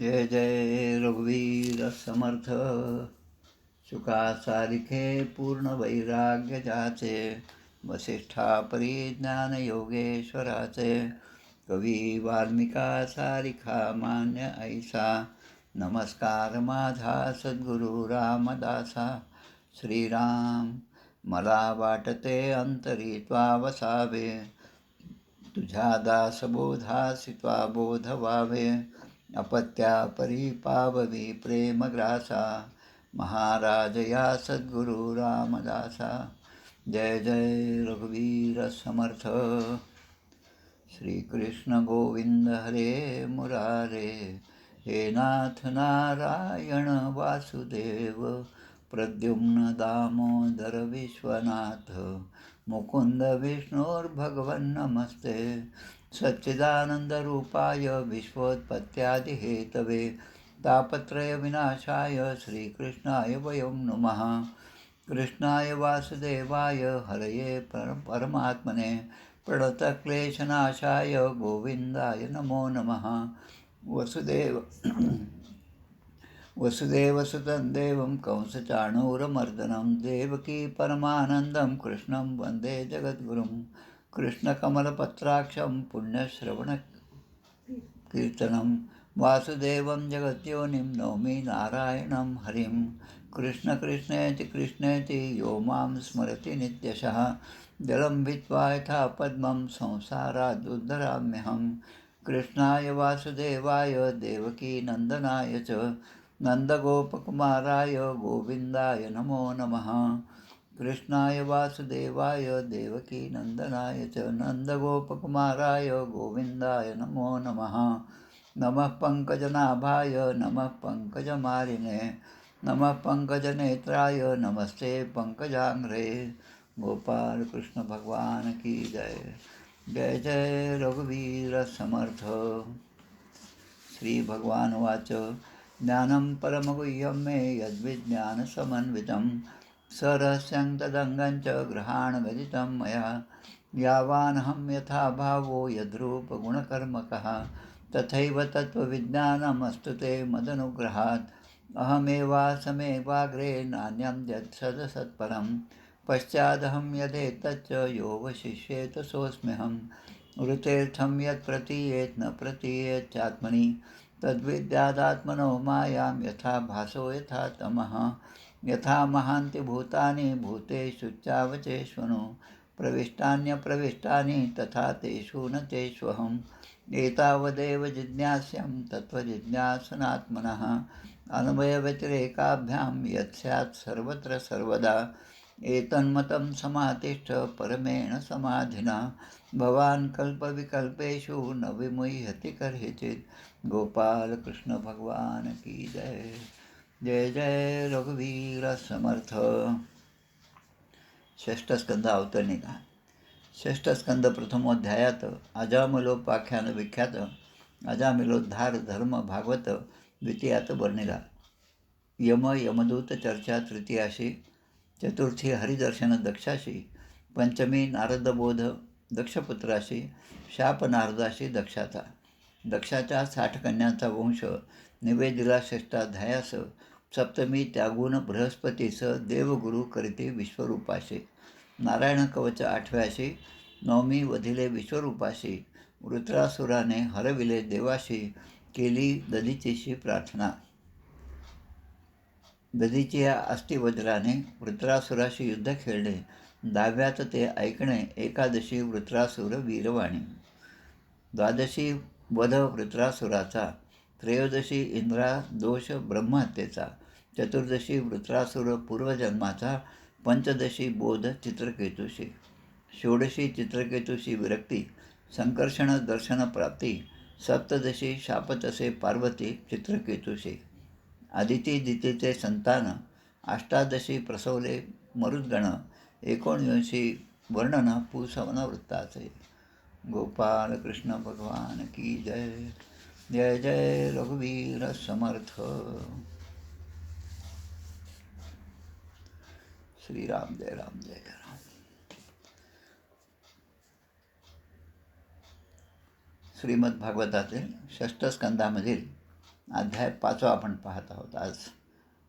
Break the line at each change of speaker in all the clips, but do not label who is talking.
जय जय रघुवीर समर्थ. सुखा सारिखे पूर्ण वैराग्य जाचे, वसिष्ठा परिज्ञान योगेश्वराचे. कवी वाल्मिका सारिखा मान्य ऐसा, नमस्कार माझा सद्गुरु रामदासा. श्रीराम मला वाटते अंतरी त्वा वसावे, तुझ्या दासबोधासी त्वा बोध व्हावे. अपत्या परिपाववी प्रेमग्रासा, महाराज या सद्गुरु रामदासा. जय जय रघुवीर समर्थ. श्रीकृष्ण गोविंद हरे मुरारे, हे नाथ नारायण वासुदेव. प्रद्युम्न दामोदर विश्वनाथ, मुकुंद विष्णुर्भगवन् नमस्ते. सच्चिदानन्दरूपाय विश्वोत्पत्त्यादिहेतवे, तापत्रयविनाशाय श्रीकृष्णाय वयं नुमः. कृष्णाय वासुदेवाय हरये परमात्मने, प्रणतक्लेशनाशाय गोविन्दाय नमो नमः. वसुदेवसुतं देवं कंसचाणूरमर्दनं, देवकी परमानन्दं कृष्णं वन्दे जगद्गुरुं. कृष्णकमलपत्राक्षं पुण्यश्रवणकीर्तनं, वासुदेवं जगद्योनिं नौमि नारायणं हरिं. कृष्ण कृष्णेति कृष्णेति यो मां स्मरति नित्यशः, जलं भित्त्वा यथा पद्मं संसारादुद्धराम्यहम्. कृष्णाय वासुदेवाय देवकीनन्दनाय च, नन्दगोपकुमाराय गोविन्दाय नमो नमः. कृष्णाय वासुदेवाय देवकीनन्दनाय च, नन्दगोपकुमाराय गोविन्दाय नमो नमः. नमः पङ्कजनाभाय नमः पङ्कजमालिने, नमः पङ्कजनेत्राय नमस्ते पङ्कजाङ्घ्रे. गोपाल कृष्ण भगवान की जय. जय जय रघुवीर समर्थ. श्री भगवान वाच, ज्ञानं परमगुह्यं मे यद्विज्ञानसमन्वितं, सरहस्यं तदङ्गं च ग्रहाणगदितं मया. यावानहं यथा भावो यद्रूपगुणकर्मकः, तथैव तत्त्वविज्ञानमस्तु ते मदनुग्रहात्. अहमेवासमेवाग्रे नान्यं यत्सदसत्परं, पश्चादहं यदेतच्च यो वशिष्येत सोऽस्म्यहम्. ऋतेर्थं यत् प्रतीयेत् न प्रतीयेत् चात्मनि, तद्विद्यादात्मनो मायां यथा भासो यथा तमः. यथा महान्ति भूतानि भूतेषु चावचेष्वनु, प्रविष्टान्यप्रविष्टानि तथा तेषु न तेष्वहम्. एतावदेव जिज्ञास्यं तत्त्वजिज्ञासनात्मनः, अन्वयव्यतिरेकाभ्यां यत् स्यात् सर्वत्र सर्वदा. एतन्मतं समातिष्ठ परमेण समाधिना, भवान् कल्पविकल्पेषु न विमुह्यति कर्हिचित्. गोपाल कृष्ण भगवान की जय. जय जय रघुवीर समर्थ. षष्ठस्कंद अवतरणिका. षष्ठस्कंद प्रथमोध्यायात अजामिलोपाख्यान विख्यात अजामिलोद्धार धर्म भागवत द्वितीयात वर्णिला. यमदूत चर्चा तृतीयाशी, चतुर्थी हरिदर्शन दक्षाशी, पंचमी नारदबोध दक्षपुत्राशी, शाप नारदाशी दक्षाचा. दक्षाच्या 60 कन्यांचा वंश निवेदिला षष्ठाध्यायास. सप्तमी त्यागून बृहस्पतीस देवगुरु करीते विश्वरूपाशी. नारायण कवच 8व्याशी. नवमी वधिले विश्वरूपाशी. वृत्रासुराने हरविले देवाशी, केली दधीचीशी प्रार्थना. दधीच्या अस्थिवज्राने वृत्रासुराशी युद्ध खेळले. 10व्यात ते ऐकणे. एकादशी वृत्रासुर वीरवाणी. द्वादशी वध वृत्रासुराचा. त्रयोदशी इंद्रा दोष ब्रह्महत्येचा. चतुर्दशी वृत्रासुर पूर्वजन्माचा. पंचदशी बोध चित्रकेतुशी. षोडशी चित्रकेतुशी विरक्ती, संकर्षण दर्शन प्राप्ती. सप्तदशी शापतसे पार्वती चित्रकेतुशी. आदिती दितीचे संतान. अष्टादशी प्रसवले मरुद्गण. 19 वर्णन पुसवन वृत्ताचे. गोपाल कृष्ण भगवान की जय. जय जय रघुवीर समर्थ. श्रीराम जय राम जय राम. श्रीमद् भागवतातील षष्ठ स्कंदामधील अध्याय 5 आपण पाहत आहोत आज.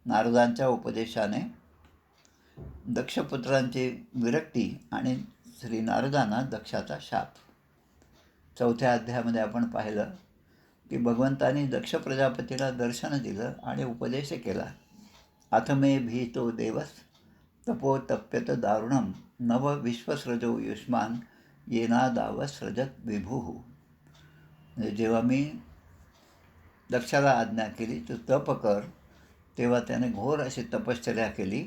नारदांच्या उपदेशाने दक्षपुत्रांची विरक्ती आणि श्री नारदांना दक्षाचा शाप. 4थ्या अध्यायामध्ये आपण पाहिलं की भगवंतांनी दक्ष प्रजापतीला दर्शन दिलं आणि उपदेश केला. अथ मे भीतो देवस तपोतप्यत दारुणम नव विश्वसृजो युष्मान येनादावसृजत विभुः. म्हणजे जेव्हा मी दक्षाला आज्ञा केली तू तप कर, तेव्हा त्याने घोर अशी तपश्चर्या केली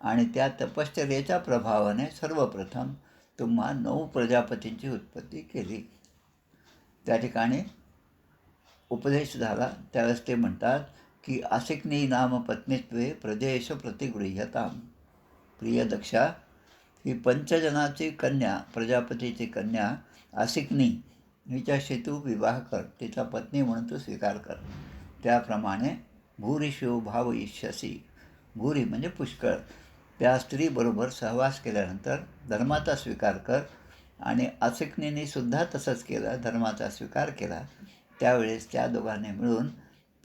आणि त्या तपश्चर्येच्या प्रभावाने सर्वप्रथम तुम्हा 9 प्रजापतींची उत्पत्ती केली. त्या ठिकाणी उपदेश झाला. त्यावेळेस ते म्हणतात की आसिक्नी नाम पत्नीत्वे प्रजेश प्रतिगृह्यताम. प्रिय दक्षा, ही 5 जनाची कन्या, प्रजापतीची कन्या आसिक्नी हिच्याशी तू विवाह कर, तिचा पत्नी म्हणून तू स्वीकार कर. त्याप्रमाणे भूरिशो भावयिष्यसी. भूरी म्हणजे पुष्कळ. त्या स्त्रीबरोबर सहवास केल्यानंतर धर्माचा स्वीकार कर. आणि आसिक्नीने सुद्धा तसंच केलं, धर्माचा स्वीकार केला. त्यावेळेस त्या दोघांनी मिळून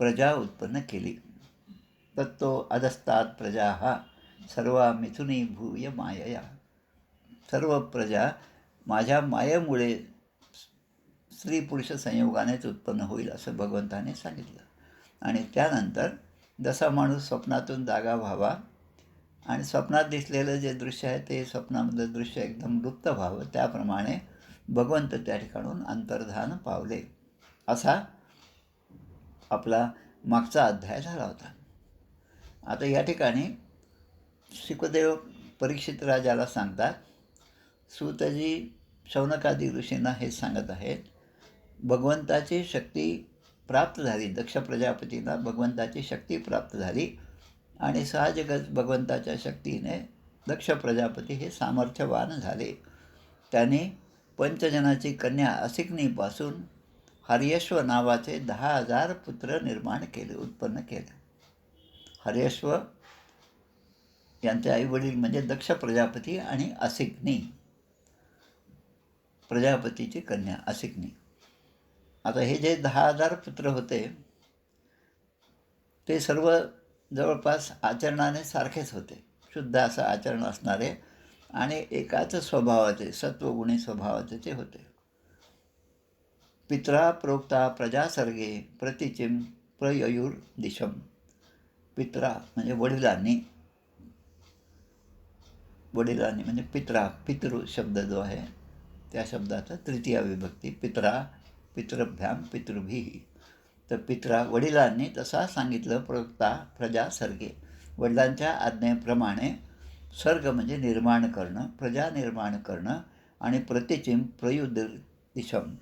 प्रजा उत्पन्न केली. तत्तो अधस्तात् प्रजा सर्वा मिथुनी भूय मायया. सर्व प्रजा माझ्या मायेमुळे स्त्री पुरुष संयोगानेच उत्पन्न होईल असं भगवंताने सांगितलं. आणि त्यानंतर जसा माणूस स्वप्नातून जागा व्हावा आणि स्वप्नात दिसलेलं जे दृश्य आहे ते स्वप्नामधलं दृश्य एकदम लुप्त व्हावं, त्याप्रमाणे भगवंत त्या ठिकाणून अंतर्धान पावले. असा आपला मागचा अध्याय झाला होता. आता या ठिकाणी शुकदेव परीक्षित राजाला सांगतात, सूतजी शौनकादी ऋषींना हे सांगत आहेत, भगवंताची शक्ती प्राप्त झाली, दक्ष प्रजापतीला भगवंताची शक्ती प्राप्त झाली आणि साहजिकच भगवंताच्या शक्तीने दक्ष प्रजापती हे सामर्थ्यवान झाले. त्यांनी 5 जनाची कन्या असिक्नीपासून हर्यश्व नावाचे 10,000 पुत्र निर्माण केले, उत्पन्न केले. हर्यश्व यांचे आईवडील म्हणजे दक्ष प्रजापती आणि असिक्नी, प्रजापतीची कन्या असिक्नी. आता हे जे 10,000 पुत्र होते ते सर्व जवळपास आचरणाने सारखेच होते, शुद्ध असं आचरण असणारे आणि एकाच स्वभावाचे, सत्वगुणी स्वभावाचे ते होते. पित्रा प्रोक्ता प्रजासर्गे प्रतिचिम प्रययुर दिशम. पित्रा म्हणजे वडिलांनी म्हणजे पित्रा, पितृ शब्द जो आहे त्या शब्दाचा तृतीया विभक्ती पित्रा, पितृभ्याम पितृभिः. तर पित्रा वडिलांनी तसा सांगितलं. प्रोक्ता प्रजा सर्गे, वडिलांच्या आज्ञेप्रमाणे सर्ग म्हणजे निर्माण करणं, प्रजा निर्माण करणं आणि प्रतिचिम प्रयुदिशम,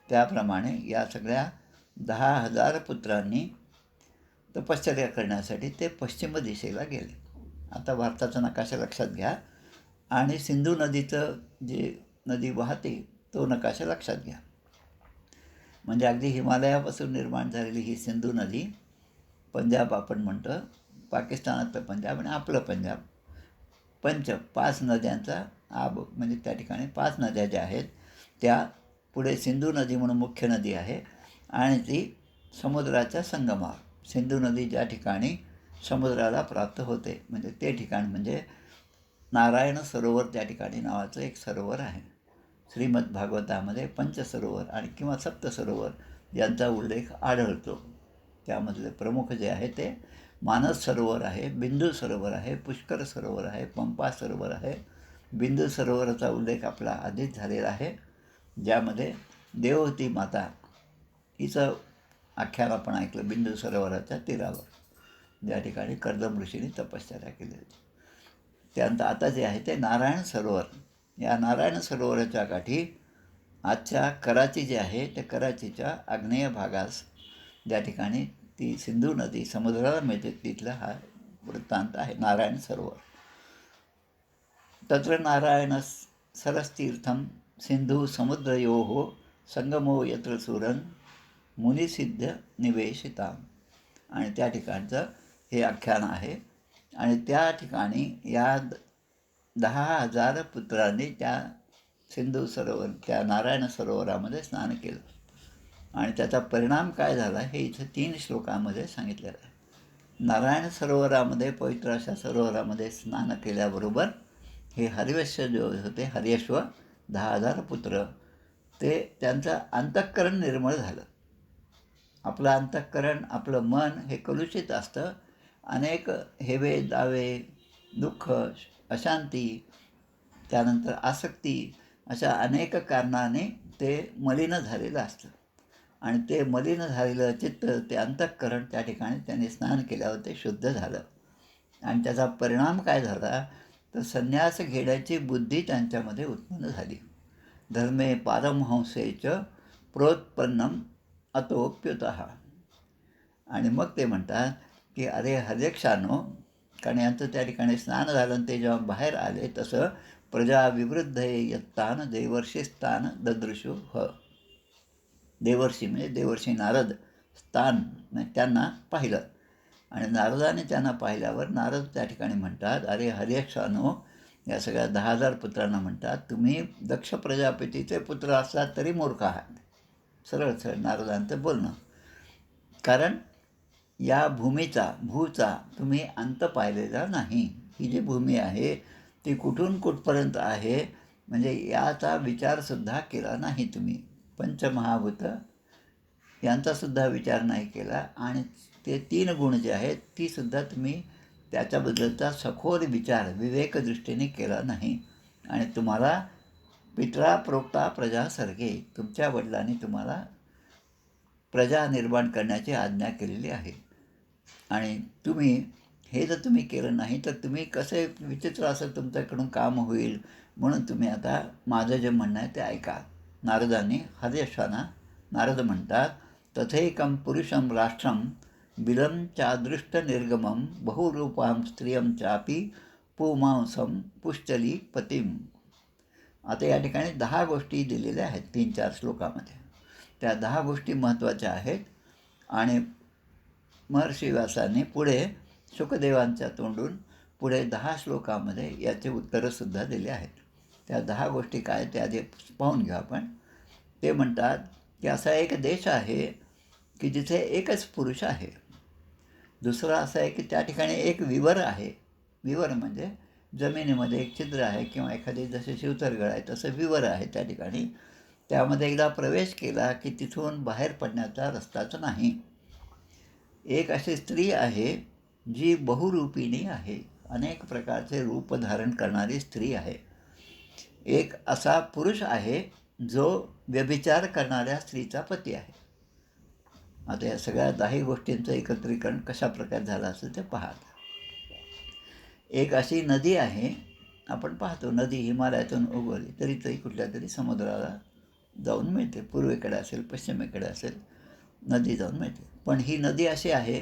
त्याप्रमाणे या सगळ्या 10,000 पुत्रांनी तपश्चर्या करण्यासाठी ते पश्चिम दिशेला गेले. आता भारताचा नकाशा लक्षात घ्या आणि सिंधू नदीचं जे नदी वाहते तो नकाशा लक्षात घ्या. म्हणजे अगदी हिमालयापासून निर्माण झालेली ही सिंधू नदी, पंजाब आपण म्हणतो, पाकिस्तानातलं पंजाब आणि आपलं पंजाब, 5 नद्यांचा आब म्हणजे त्या ठिकाणी 5 नद्या ज्या आहेत त्या पुढे सिंधू नदी म्हणून मुख्य नदी आहे आणि ती समुद्राच्या संगमावर, सिंधू नदी ज्या ठिकाणी समुद्राला प्राप्त होते म्हणजे ते ठिकाण म्हणजे नारायण सरोवर त्या ठिकाणी नावाचं एक सरोवर आहे. श्रीमद भागवतामध्ये पंचसरोवर आणि किंवा सप्तसरोवर यांचा उल्लेख आढळतो. त्यामधले प्रमुख जे आहे ते मानस सरोवर आहे, बिंदू सरोवर आहे, पुष्कर सरोवर आहे, पंपा सरोवर आहे. बिंदू सरोवराचा उल्लेख आपला आधीच झालेला आहे, ज्यामध्ये देवहूती माता हिचं आख्यान आपण ऐकलं बिंदू सरोवराच्या तीरावर, ज्या ठिकाणी कर्दम ऋषींनी तपश्चर्या केली होती. त्यानंतर आता जे आहे ते नारायण सरोवर. या नारायण सरोवराच्या काठी आजच्या कराची जी आहे त्या कराचीच्या आग्नेय भागास ज्या ठिकाणी ती सिंधू नदी समुद्राला मिळते तिथला हा वृत्तांत आहे नारायण सरोवर. तत्र नारायण सरस्तीर्थम सिंधू समुद्रयोः संगमो यत्र सुरन मुनिसिद्ध निवेशिता. आणि त्या ठिकाणचं हे आख्यान आहे आणि त्या ठिकाणी या 10,000 पुत्रांनी त्या सिंधू सरोवर त्या नारायण सरोवरामध्ये स्नान केलं. आणि त्याचा परिणाम काय झाला हे इथं 3 श्लोकामध्ये सांगितलेलं आहे. नारायण सरोवरामध्ये, पवित्र अशा सरोवरामध्ये स्नान केल्याबरोबर हे हरिवश्य जे होते, हरियश्व 10,000 पुत्र, ते त्यांचं अंतःकरण निर्मळ झालं. आपलं अंतःकरण, आपलं मन हे कलुषित असतं. अनेक हेवे दावे, दुःख, अशांती, त्यानंतर आसक्ती, अशा अनेक कारणाने ते मलिन झालेलं असतं. आणि ते मलिन झालेलं चित्त, ते अंतःकरण त्या ठिकाणी त्यांनी स्नान केल्यावर ते शुद्ध झालं. आणि त्याचा परिणाम काय झाला तर संन्यास घेण्याची बुद्धी त्यांच्यामध्ये उत्पन्न झाली. धर्मे पारमहंसेच प्रोत्पन्नम अतोप्युतः. आणि मग ते म्हणतात की अरे हर्यक्षानो, कारण यांचं त्या ठिकाणी स्नान झालं आणि ते जेव्हा बाहेर आले तसं प्रजा विवृद्ध यत्तान देवर्षिस्तान ददृशु ह. देवर्षी म्हणजे देवर्षी नारद, स्थान म्हणजे त्यांना पाहिलं. आणि नारदाने त्यांना पाहिल्यावर नारद त्या ठिकाणी म्हणतात, अरे हर्यक्षानो, या सगळ्या 10,000 पुत्रांना म्हणतात, तुम्ही दक्ष प्रजापतीचे पुत्र असलात तरी मूर्ख आहात. सरळ सरळ नारदांचं बोलणं. कारण या भूचा तुम्ही अंत पाहिलेला नाही. ही जी भूमी आहे ती कुठून कुठपर्यंत आहे म्हणजे याचा विचारसुद्धा केला नाही तुम्ही. पंचमहाभूत यांचासुद्धा विचार नाही केला. आणि ते 3 गुण जे आहेत तीसुद्धा तुम्ही त्याच्याबद्दलचा सखोल विचार विवेकदृष्टीने केला नाही. आणि तुम्हाला पित्रा प्रोक्ता प्रजा सर्गे, तुमच्या वडिलांनी तुम्हाला प्रजा निर्माण करण्याची आज्ञा केलेली आहे. आणि तुम्ही हे जर तुम्ही केलं नाही तर तुम्ही कसे विचित्र असं तुमच्याकडून काम होईल. म्हणून तुम्ही आता माझं जे म्हणणं आहे ते ऐका. नारदांनी हर्यश्वांना नारद म्हणतात, तथैकं पुरुषं राष्ट्रं बिलं चादृष्ट निर्गमं बहुरूपां स्त्रियं चापी पुमांसं पुश्चली पतिम. आता या ठिकाणी 10 गोष्टी दिलेल्या आहेत 3-4 श्लोकामध्ये. त्या 10 गोष्टी महत्त्वाच्या आहेत. आणि महर्षी व्यासांनी पुढे शुकदेवांच्या तोंडून पुढे 10 श्लोकामध्ये याचे उत्तरंसुद्धा दिले आहेत. त्या 10 गोष्टी काय ते आधी पाहून घेऊ आपण. ते म्हणतात की असा एक देश आहे की जिथे एकच पुरुष आहे. दुसरा असा आहे की त्या ठिकाणी एक विवर आहे. विवर म्हणजे जमिनीमध्ये एक छिद्र आहे किंवा एखादी जसे शिवतरगळ आहे तसं विवर आहे त्या ठिकाणी. त्यामध्ये एकदा प्रवेश केला की तिथून बाहेर पडण्याचा रस्ताच नाही. एक अशी स्त्री आहे जी बहुरूपिणी आहे, अनेक प्रकारचे रूप धारण करणारी स्त्री आहे. एक असा पुरुष आहे जो व्यभिचार करणाऱ्या स्त्रीचा पती आहे. आता या सगळ्या 10 गोष्टींचं एकत्रीकरण कशा प्रकारे झालं असं ते पाहत. एक अशी नदी आहे, आपण पाहतो नदी हिमालयातून उगवली तरी कुठल्या तरी समुद्राला जाऊन मिळते. पूर्वेकडे असेल, पश्चिमेकडे असेल, नदी जाऊन मिळते. पण ही नदी अशी आहे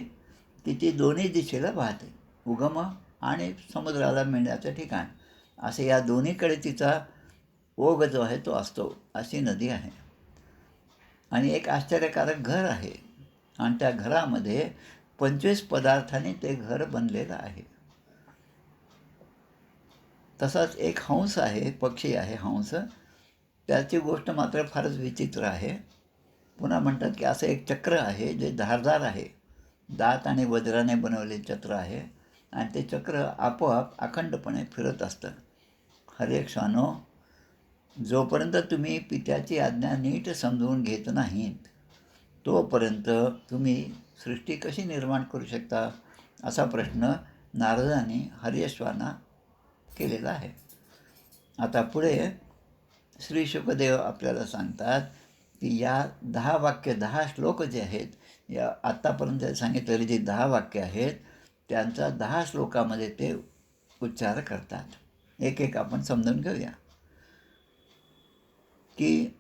की ती दोन्ही दिशेला वाहते. उगम आणि समुद्राला मिळण्याचं ठिकाण असे या दोन्हीकडे तिचा ओघ जो आहे तो असतो, अशी नदी आहे. आणि एक आश्चर्यकारक घर आहे आणि त्या घरामध्ये 25 पदार्थांनी ते घर बनलेलं आहे. तसाच एक हंस आहे, पक्षी आहे हंस. त्याची गोष्ट मात्र फारच विचित्र आहे. पुन्हा म्हणतात की असं एक चक्र आहे जे धारदार आहे, दात आणि वज्राने बनवलेले चक्र आहे. आणि ते चक्र आपोआप अखंडपणे फिरत असतं. हर्यक्षानो, जोपर्यंत तुम्ही पित्याची आज्ञा नीट समजून घेत नाहीत तोपर्यंत तुम्ही सृष्टी कशी निर्माण करू शकता, असा प्रश्न नारदांनी हर्यश्वांना केलेला आहे. आता पुढे श्री शुकदेव आपल्याला सांगतात की या 10 वाक्य 10 श्लोक जे आहेत, या आत्तापर्यंत सांगितलेली जी 10 वाक्य आहेत त्यांचा 10 श्लोकामध्ये ते उच्चार करतात. एक एक आपण समजून घेऊया. की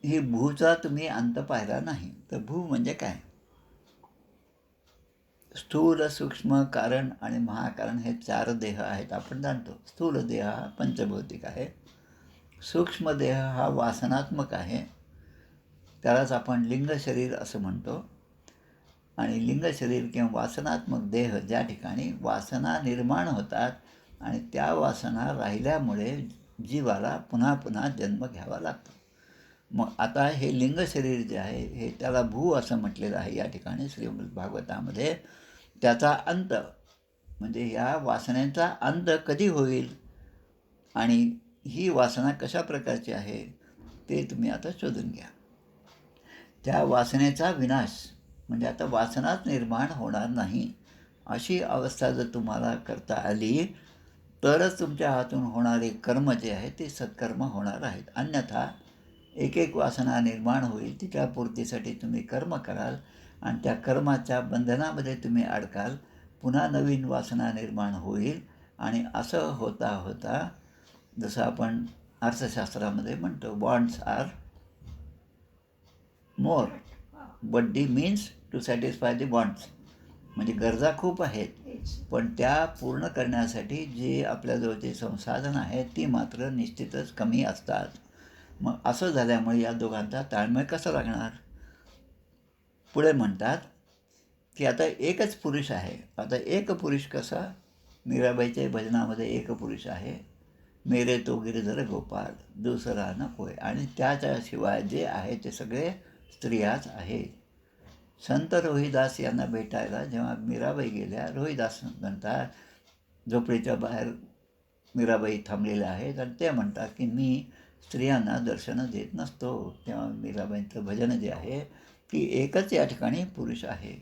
ही भूचा तुम्ही अंत पाहिला नाही. तर भू म्हणजे काय? स्थूल, सूक्ष्म, कारण आणि महाकारण हे 4 देह आहेत आपण जाणतो. स्थूल देह हा पंचभौतिक आहे. सूक्ष्म देह हा वासनात्मक आहे, त्यालाच आपण लिंग शरीर असं म्हणतो. आणि लिंग शरीर किंवा वासनात्मक देह ज्या ठिकाणी वासना निर्माण होतात आणि त्या वासना राहिल्यामुळे जीवाला पुन्हा पुन्हा जन्म घ्यावा लागतो. मग आता हे लिंग शरीर जे आहे हे त्याला भू असं म्हटलेलं आहे या ठिकाणी श्रीमद भागवतामध्ये. त्याचा अंत म्हणजे ह्या वासनेचा अंत कधी होईल आणि ही वासना कशा प्रकारची आहे ते तुम्ही आता शोधून घ्या. त्या वासनेचा विनाश म्हणजे आता वासनाच निर्माण होणार नाही अशी अवस्था जर तुम्हाला करता आली तरच तुमच्या हातून होणारे कर्म जे आहे ते सत्कर्म होणार आहेत. अन्यथा एक एक वासना निर्माण होईल, तिच्या पूर्तीसाठी तुम्ही कर्म कराल आणि त्या कर्माच्या बंधनामध्ये तुम्ही अडकाल, पुन्हा नवीन वासना निर्माण होईल आणि असं होता होता जसं आपण अर्थशास्त्रामध्ये म्हणतो bonds are more but the means to satisfy the bonds. म्हणजे गरजा खूप आहेत पण त्या पूर्ण करण्यासाठी जे आपल्याजवळचे संसाधन आहेत ती मात्र निश्चितच कमी असतात. मग असं झाल्यामुळे या दोघांचा ताळमेळ कसा लागणार. पुढे म्हणतात की आता एकच पुरुष आहे. आता एक पुरुष कसा, मीराबाईच्या भजनामध्ये एक पुरुष आहे, मेरे तो गिरधर गोपाल दुसरा नकोय, आणि त्याच्याशिवाय जे आहे ते सगळे स्त्रियाच आहेत. संत रोहिदास यांना भेटायला जेव्हा मीराबाई गेल्या, रोहिदास म्हणतात झोपडीच्या बाहेर मीराबाई थांबलेल्या आहेत आणि ते म्हणतात की मी स्त्रियांना दर्शनं देत नसतो. तेव्हा मीराबाईंचं भजन जे आहे की एकच या ठिकाणी पुरुष आहे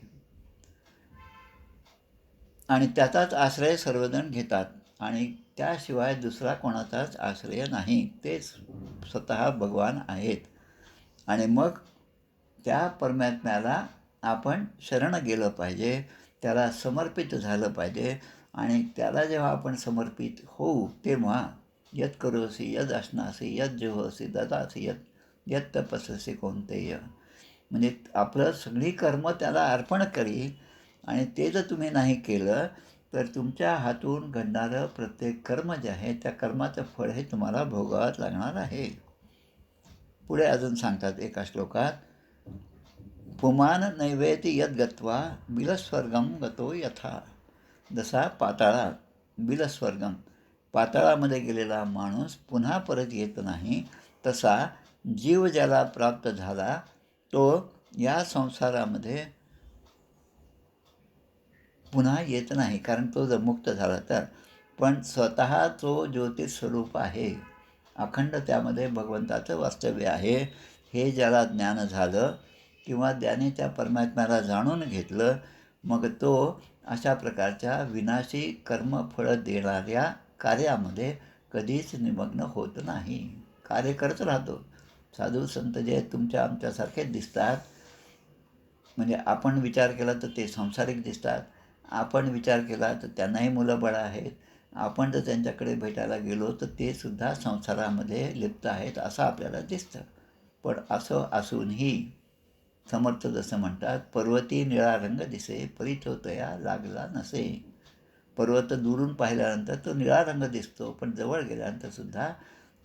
आणि त्याचाच आश्रय सर्वजण घेतात आणि त्याशिवाय दुसरा कोणाचाच आश्रय नाही. तेच स्वतः भगवान आहेत. आणि मग त्या परमात्म्याला आपण शरण गेलं पाहिजे, त्याला समर्पित झालं पाहिजे. आणि त्याला जेव्हा आपण समर्पित होऊ तेव्हा यत करोसी यद अश्नासी यद जुहोसी ददासी यत तपस्सी कोणतेय, म्हणजे आपलं सगळी कर्म त्याला अर्पण करील. आणि ते जर तुम्ही नाही केलं तर तुमच्या हातून घडणारं प्रत्येक कर्म जे आहे त्या कर्माचं फळ हे तुम्हाला भोगावंच लागणार आहे. पुढे अजून सांगतात एका श्लोकात, पुमान नैवेती यद गत्वा बिलस्वर्गम गतो यथा. जसा पाताळात बिलस्वर्गम पाताळामध्ये गेलेला माणूस पुन्हा परत येत नाही, तसा जीव ज्याला प्राप्त झाला तो या संसारामध्ये पुन्हा येत नाही, कारण तो जर मुक्त झाला तर. पण स्वतः तो ज्योतिस्वरूप आहे, अखंड त्यामध्ये भगवंताचं वास्तव्य आहे. हे ज्याला ज्ञान झालं किंवा ज्याने त्या परमात्म्याला जाणून घेतलं, मग तो अशा प्रकारच्या विनाशी कर्मफळं देणाऱ्या कार्यामध्ये कधीच निमग्न होत नाही, कार्य करत राहतो. साधू संत जे तुमच्या आमच्यासारखेच दिसतात, म्हणजे आपण विचार केला तर ते सांसारिक दिसतात, आपण विचार केला तर त्यांनाही मुलं बाळं आहेत, आपण जर त्यांच्याकडे भेटायला गेलो तर ते सुद्धा संसारामध्ये लिप्त आहेत असं आपल्याला दिसतं. पण असं असूनही समर्थ जसं म्हणतात, पर्वती निळा रंग दिसे परिचोतया लागला नसे. पर्वत दुरून पाहिल्यानंतर तो निळा रंग दिसतो, पण जवळ गेल्यानंतर सुद्धा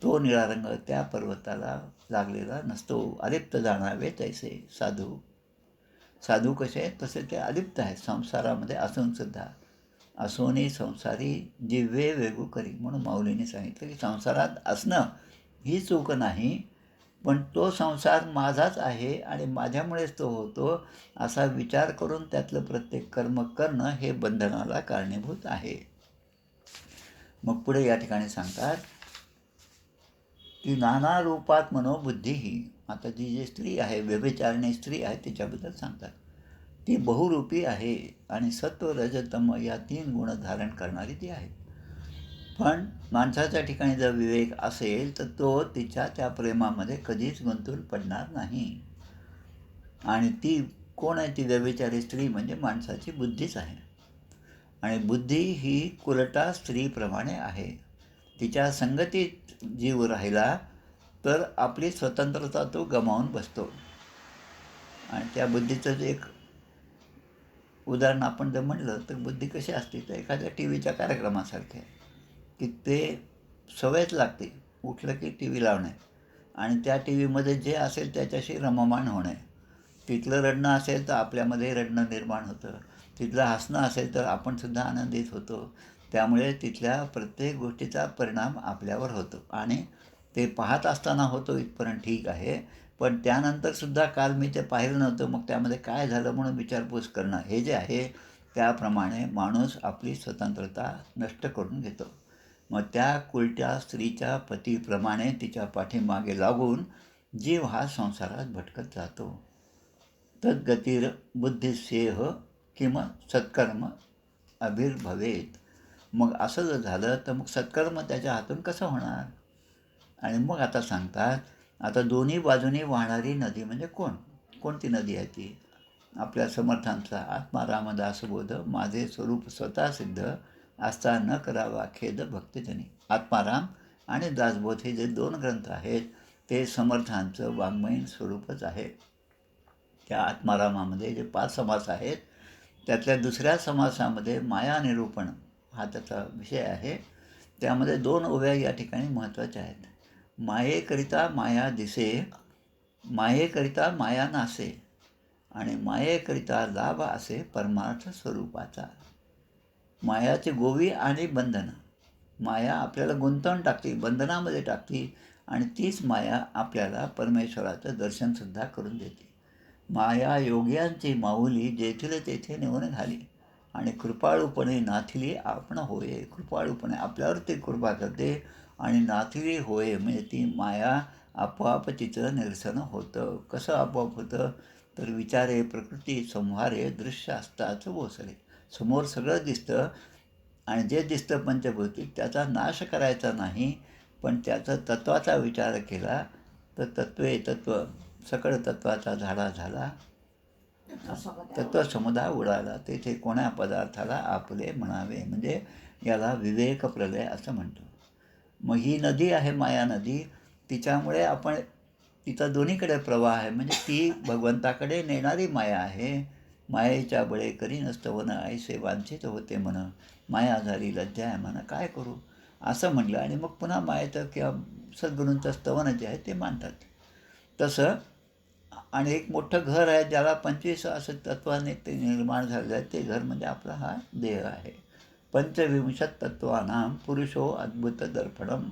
तो निळा रंग त्या पर्वताला लागलेला नसतो. अलिप्त जाणावे तैसे साधू. साधू कसे आहेत तसे ते अलिप्त आहेत संसारामध्ये असूनसुद्धा. असोनी संसारी जिव्हे वेगू करी, म्हणून माऊलीने सांगितलं की संसारात असणं ही चूक नाही, पण तो संसार माझाच आहे आणि माझ्यामुळेच तो होतो असा विचार करून त्यातलं प्रत्येक कर्म करणं हे बंधनाला कारणीभूत आहे. मग पुढे या ठिकाणी सांगतात की नाना रूपात मनोबुद्धीही. आता जी स्त्री आहे, व्यभिचारिणी स्त्री आहे, तिच्याबद्दल सांगतात. ती बहुरूपी आहे आणि सत्व रज तम या 3 गुण धारण करणारी ती आहे. पण माणसाच्या ठिकाणी जर विवेक असेल तर तो तिच्या त्या प्रेमामध्ये कधीच गुंतून पडणार नाही. आणि ती कोण आहे ती व्यभिचारी स्त्री, म्हणजे माणसाची बुद्धीच आहे. आणि बुद्धी ही कुलटा स्त्रीप्रमाणे आहे. तिच्या संगतीत जीव राहिला तर आपली स्वतंत्रता तो गमावून बसतो. आणि त्या बुद्धीचं एक उदाहरण आपण जर म्हणलं तर बुद्धी कशी असते तर एखाद्या टी व्हीच्या कार्यक्रमासारखे, की ते सवयच लागते उठलं की टी व्ही लावणे आणि त्या टी व्हीमध्ये जे असेल त्याच्याशी रममाण होणे. तिथलं रडणं असेल तर आपल्यामध्ये रडणं निर्माण होतं, तिथलं हसणं असेल तर आपणसुद्धा आनंदित होतो. त्यामुळे तिथल्या प्रत्येक गोष्टीचा परिणाम आपल्यावर होतो आणि ते पाहत असताना होतो इथपर्यंत ठीक आहे, पण त्यानंतरसुद्धा काल मी ते पाहिलं नव्हतं, मग त्यामध्ये काय झालं म्हणून विचारपूस करणं हे जे आहे, त्याप्रमाणे माणूस आपली स्वतंत्रता नष्ट करून घेतो. मग त्या कुलट्या स्त्रीच्या पतीप्रमाणे तिच्या पाठीमागे लागून जीव हा संसारात भटकत जातो. तद्गतीर बुद्धिस्येह किंवा सत्कर्म अभिर्भवेत. मग असं जर झालं तर मग सत्कर्म त्याच्या हातून कसं होणार? आणि मग आता सांगतात, आता दोन्ही बाजूनी वाहणारी नदी म्हणजे कोणती नदी आहे ती? आपल्या समर्थांचा आत्मा रामदासबोध माझे स्वरूप स्वतः सिद्ध असता न करावा खेद भक्तजनी. आत्माराम आणि दासबोध हे जे 2 ग्रंथ आहेत ते समर्थांचं वाङ्मयीन स्वरूपच आहे. त्या आत्मारामामध्ये जे 5 समास आहेत त्यातल्या दुसऱ्या समासामध्ये माया निरूपण हा त्याचा विषय आहे. त्यामध्ये 2 ओव्या या ठिकाणी महत्त्वाच्या आहेत. मायेकरिता माया दिसे, मायेकरिता माया नासे, आणि मायेकरिता लाभ असे परमार्थ स्वरूपाचा. मायाचे गोवी आणि बंधन. माया आपल्याला गुंतवून टाकते, बंधनामध्ये टाकते, आणि तीच माया आपल्याला परमेश्वराचं दर्शनसुद्धा करून देते. माया योग्यांची माऊली जेथील तेथे नेऊन घाली, आणि कृपाळूपणे नाथिली आपण होय. कृपाळूपणे आपल्यावर ते कृपा करते आणि नाथिली होय म्हणजे ती माया आपोआप तिचं निरसन होतं. कसं आपोआप होतं? तर विचारे प्रकृती संहारे दृश्य असताच ओसरे. समोर सगळं दिसतं आणि जे दिसतं पंचभौतिक त्याचा नाश करायचा नाही, पण त्याचा तत्वाचा विचार केला तर तत्व सकळ तत्वाचा झाडा झाला, तत्वसमुदाय उडाला, तेथे कोण्या पदार्थाला आपले म्हणावे. म्हणजे याला विवेक प्रलय असं म्हणतो. मग ही नदी आहे माया नदी, तिच्यामुळे आपण तिचा दोन्हीकडे प्रवाह आहे, म्हणजे ती भगवंताकडे नेणारी माया आहे. मायेच्या बळे करी नस्तवन ऐसे वांछित होते मन, माया झाली लज्जा मन काय करू असं म्हटलं. आणि मग पुन्हा मायेचं किंवा सद्गुरूंचं स्तवन जे आहे ते मानतात. तसं आणि एक मोठं घर आहे ज्याला 25 असं तत्वाने ते निर्माण झालेलं आहे. ते घर म्हणजे आपला हा देह आहे. पंचविंशत तत्वानां पुरुषो अद्भुत दर्पणम.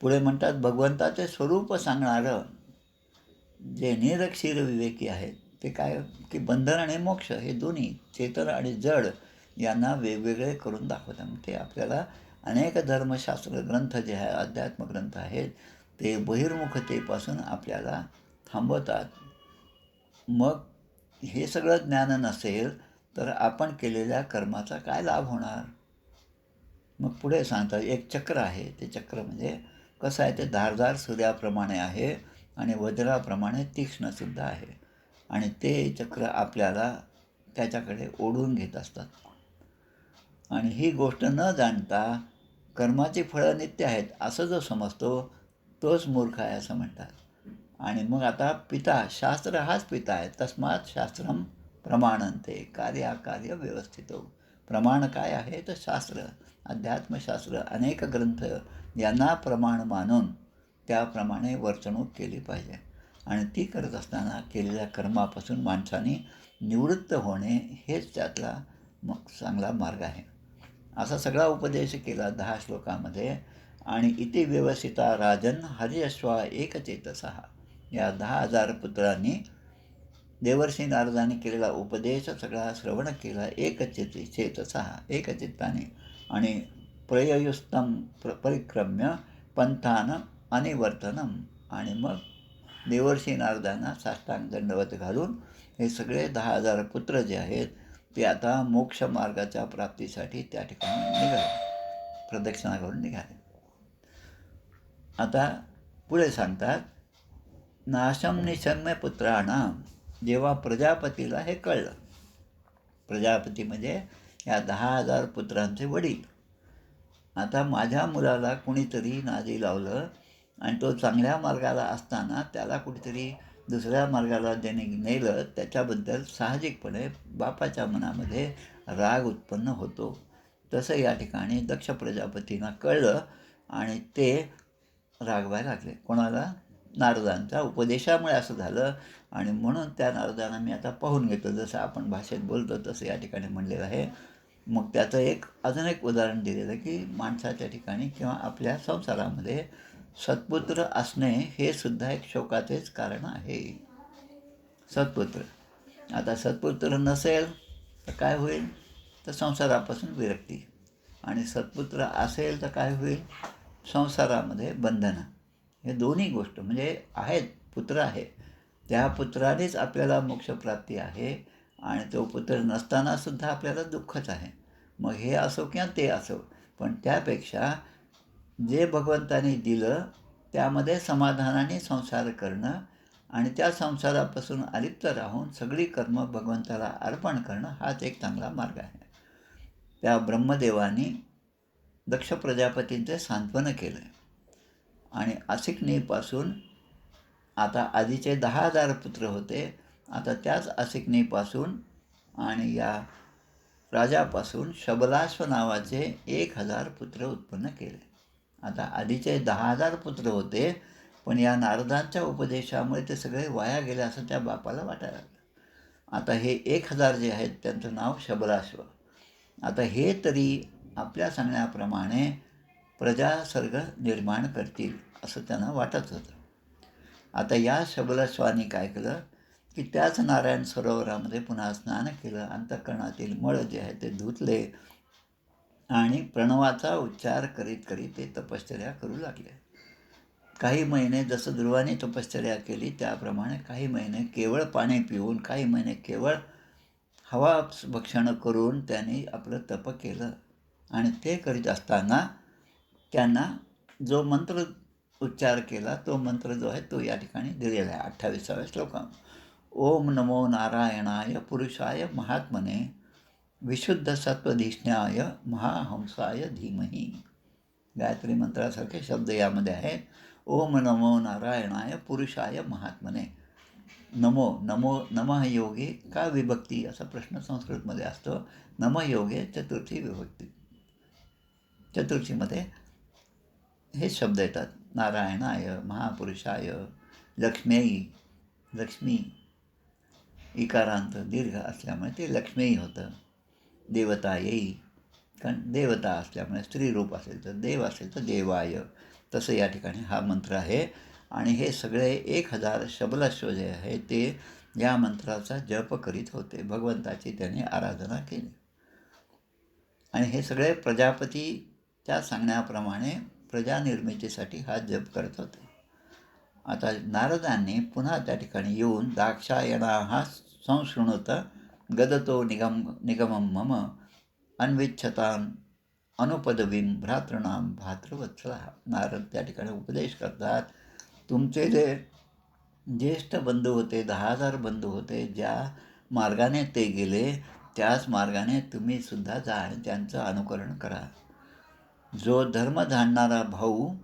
पुढे म्हणतात भगवंताचे स्वरूप सांगणारं जे निरक्षीर विवेकी आहेत ते काय की बंधन आणि मोक्ष हे दोन्ही चेतन आणि जड यांना वेगवेगळे करून दाखवतात. ते आपल्याला अनेक धर्मशास्त्र ग्रंथ जे आहे, अध्यात्म ग्रंथ आहेत, ते बहिर्मुखतेपासून आपल्याला थांबवतात. मग हे सगळं ज्ञान नसेल तर आपण केलेल्या कर्माचा काय लाभ होणार? मग पुढे सांगतात एक चक्र आहे. ते चक्र म्हणजे कसं आहे, ते धारदार सूर्याप्रमाणे आहे आणि वज्राप्रमाणे तीक्ष्णसुद्धा आहे, आणि ते चक्र आपल्याला त्याच्याकडे ओढून घेत असतात. आणि ही गोष्ट न जाणता कर्माची फळं नित्य आहेत असं जो समजतो तोच मूर्ख आहे असं म्हणतात. आणि मग आता पिता शास्त्र हाच पिता आहे. तस्मात शास्त्रम प्रमाणंते कार्याकार्य व्यवस्थित. प्रमाण काय आहे तर शास्त्र, अध्यात्मशास्त्र, अनेक ग्रंथ यांना प्रमाण मानून त्याप्रमाणे वर्तणूक केली पाहिजे. आणि ती करत असताना केलेल्या कर्मापासून माणसाने निवृत्त होणे हेच त्यातला मग चांगला मार्ग आहे. असा सगळा उपदेश केला 10 श्लोकामध्ये. आणि इति व्यवसिता राजन हरियश्वा एकचेतसः. या 10,000 पुत्रांनी देवर्षी नारदांनी केलेला उपदेश सगळा श्रवण केला चेतसः एकचित्ताने. आणि प्रययुस्तम परिक्रम्य पंथान अनिवर्तनम. आणि मग देवर्षी नारदांना साष्टांग दंडवत घालून हे सगळे 10,000 पुत्र जे आहेत ते आता मोक्ष मार्गाच्या प्राप्तीसाठी त्या ठिकाणी निघाले, प्रदक्षिणा करून निघाले. आता पुढे सांगतात नाशम निशम्य पुत्राणां. जेव्हा प्रजापतीला हे कळलं, प्रजापती म्हणजे या 10,000 पुत्रांचे वडील, आता माझ्या मुलाला कुणीतरी नादी लावलं आणि तो चांगल्या मार्गाला असताना त्याला कुठेतरी दुसऱ्या मार्गाला ज्याने नेलं त्याच्याबद्दल साहजिकपणे बापाच्या मनामध्ये राग उत्पन्न होतो. तसं या ठिकाणी दक्ष प्रजापतींना कळलं आणि ते रागवायला लागले. कोणाला? नारदांच्या उपदेशामुळे असं झालं. आणि म्हणून त्या नारदांना मी आता पाहून घेतो, जसं आपण भाषेत बोलतो तसं या ठिकाणी म्हणलेलं आहे. मग त्याचं अजून एक उदाहरण दिलेलं की माणसाच्या ठिकाणी किंवा आपल्या संसारामध्ये सत्पुत्र असणे हे सुद्धा एक शोकाचेच कारण आहे. सत्पुत्र, आता सत्पुत्र नसेल तर काय होईल, तर संसारापासून विरक्ती, आणि सत्पुत्र असेल तर काय होईल, संसारामध्ये बंधनं. हे दोन्ही गोष्ट म्हणजे आहेत, पुत्र आहे, त्या पुत्रानेच आपल्याला मोक्षप्राप्ती आहे, आणि तो पुत्र नसतानासुद्धा आपल्याला दुःखच आहे. मग हे असो किंवा ते असो, पण त्यापेक्षा जे भगवंताने दिलं त्यामध्ये समाधानाने संसार करणं आणि त्या संसारापासून अलिप्त राहून सगळी कर्म भगवंताला अर्पण करणं हाच एक चांगला मार्ग आहे. त्या ब्रह्मदेवानी दक्ष प्रजापतींचे सांत्वन केलं आणि असिकनीपासून आता आधीचे 10,000 पुत्र होते, आता त्याच असिकनीपासून आणि या राजापासून शबलाश्व नावाचे 1,000 पुत्र उत्पन्न केले. आता आधीचे 10,000 पुत्र होते, पण या नारदांच्या उपदेशामुळे ते सगळे वाया गेले असं त्या बापाला वाटायला लागलं. आता हे 1,000 जे आहेत त्यांचं नाव शबलाश्व. आता हे तरी आपल्या सांगण्याप्रमाणे प्रजासर्ग निर्माण करतील असं त्यांना वाटत होतं. आता या शबलाश्वानी काय केलं की त्याच नारायण सरोवरामध्ये पुन्हा स्नान केलं, अंतःकरणातील मळ जे आहे ते धुतले आणि प्रणवाचा उच्चार करीत करीत ते तपश्चर्या करू लागले. काही महिने जसं ध्रुवाने तपश्चर्या केली त्याप्रमाणे काही महिने केवळ पाणी पिऊन, काही महिने केवळ हवा भक्षण करून त्यांनी आपलं तप केलं. आणि ते करीत असताना त्यांना जो मंत्र उच्चार केला तो मंत्र जो आहे तो या ठिकाणी दिलेला आहे 28व्या श्लोकात. ओम नमो नारायणाय पुरुषाय महात्मने विशुद्ध सत्वधिष्ण्याय महाहंसाय धीमही. गायत्री मंत्रासारखे शब्द यामध्ये आहेत. ओम नमो नारायणाय पुरुषाय महात्मने. नमो नमो नमः योगे का विभक्ती असा प्रश्न संस्कृतमध्ये असतो. नमः योगे चतुर्थी विभक्ती, चतुर्थीमध्ये हे शब्द येतात. नारायणाय, महापुरुषाय, लक्ष्म्यै, लक्ष्मी इकारांत दीर्घ असल्यामुळे ते लक्ष्मीही होतं. देवतायै, कारण देवता असल्यामुळे स्त्रीरूप असेल तर देव असेल तर देवाय, तसं या ठिकाणी हा मंत्र आहे. आणि हे सगळे 1,000 शबलाश्व जे आहे ते या मंत्राचा जप करीत होते, भगवंताची त्यांनी आराधना केली. आणि हे सगळे प्रजापतीच्या सांगण्याप्रमाणे प्रजानिर्मितीसाठी हा जप करत होते. आता नारदांनी पुन्हा त्या ठिकाणी येऊन दाक्षायणाः संशृणुत गदतो निगमं मम अन्विच्छतां अनुपदवीं भ्रातॄणां भातृवत्सलः. नारद त्या ठिकाणी उपदेश करतात, तुमचे जे ज्येष्ठ बंधू होते, 10,000 बंधू होते, ज्या मार्गाने ते गेले त्याच मार्गाने तुम्ही सुद्धा जा आणि त्यांचं अनुकरण करा. जो धर्म जाणणारा भाऊ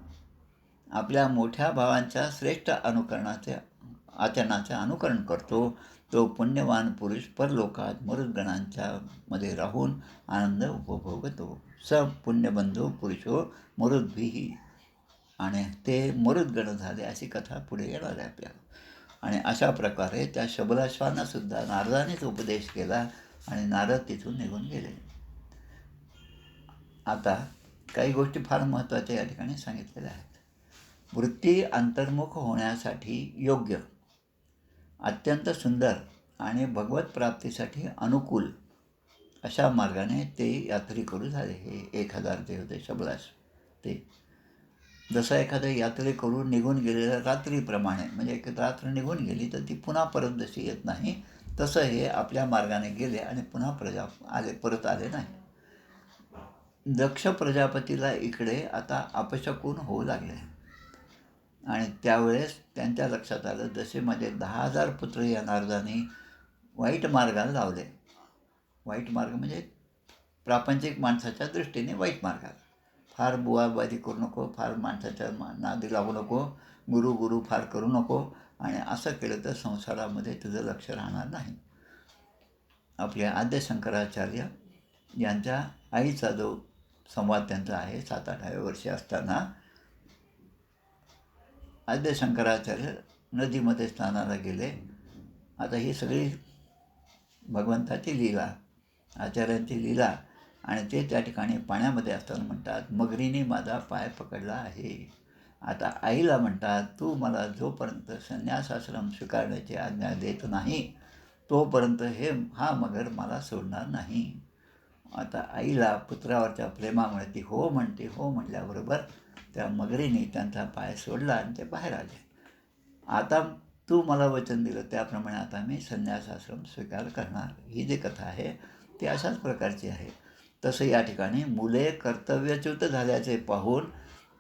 आपल्या मोठ्या भावांच्या श्रेष्ठ आचरणाचे अनुकरण करतो तो पुण्यवान पुरुष परलोकात मरुद्गणांच्या मध्ये राहून आनंद उपभोगतो. स पुण्यबंधू पुरुषो मरुद्भिः. आणि ते मरुद्गण झाले अशी कथा पुढे येणार आहे आपल्याला. आणि अशा प्रकारे त्या शबलाश्वांना सुद्धा नारदानेच उपदेश केला आणि नारद तिथून निघून गेले. आता काही गोष्टी फार महत्त्वाच्या या ठिकाणी सांगितलेल्या आहेत. वृत्ती अंतर्मुख होण्यासाठी योग्य, अत्यंत सुंदर आणि भगवत प्राप्तीसाठी अनुकूल अशा मार्गाने ते यात्रेकरू झाले. हे 1,000 जे होते शबलाश्व ते जसं एखादं यात्रेकरू निघून गेलेलं रात्रीप्रमाणे, म्हणजे एक रात्र निघून गेली तर ती पुन्हा परत जशी येत नाही तसं हे आपल्या मार्गाने गेले आणि पुन्हा परत आले नाही. दक्ष प्रजापतीला इकडे आता अपशकुन होऊ लागले आणि त्यावेळेस त्यांच्या लक्षात आलं, जसे माझे 10,000 पुत्र या नारदाने वाईट मार्गाला लावले. वाईट मार्ग म्हणजे प्रापंचिक माणसाच्या दृष्टीने वाईट मार्गाला. फार बुवाबाजी करू नको, फार माणसाच्या नादी लागू नको, गुरु फार करू नको, आणि असं केलं तर संसारामध्ये तुझं लक्ष राहणार नाही. आपल्या आद्य शंकराचार्य यांच्या आईचा जो संवाद त्यांचा आहे, 7-8व्या वर्षी असताना आद्य शंकराचार्य नदीमध्ये स्नानाला गेले. आता ही सगळी भगवंताची लीला, आचार्यांची लीला आणि ते त्या ठिकाणी पाण्यामध्ये असताना म्हणतात, मगरीने माझा पाय पकडला आहे. आता आईला म्हणतात, तू मला जोपर्यंत संन्यासाश्रम स्वीकारण्याची आज्ञा देत नाही तोपर्यंत हा मगर मला सोडणार नाही. आता आईला पुत्रावरच्या प्रेमामुळे ती हो म्हणते. हो म्हटल्याबरोबर त्या मगरीने त्यांचा पाय सोडला आणि ते बाहेर आले. आता तू मला वचन दिलं त्याप्रमाणे आता मी संन्यासाश्रम स्वीकार करणार. ही जी कथा आहे ती अशाच प्रकारची आहे. तसं या ठिकाणी मुले कर्तव्यच्युत झाल्याचे पाहून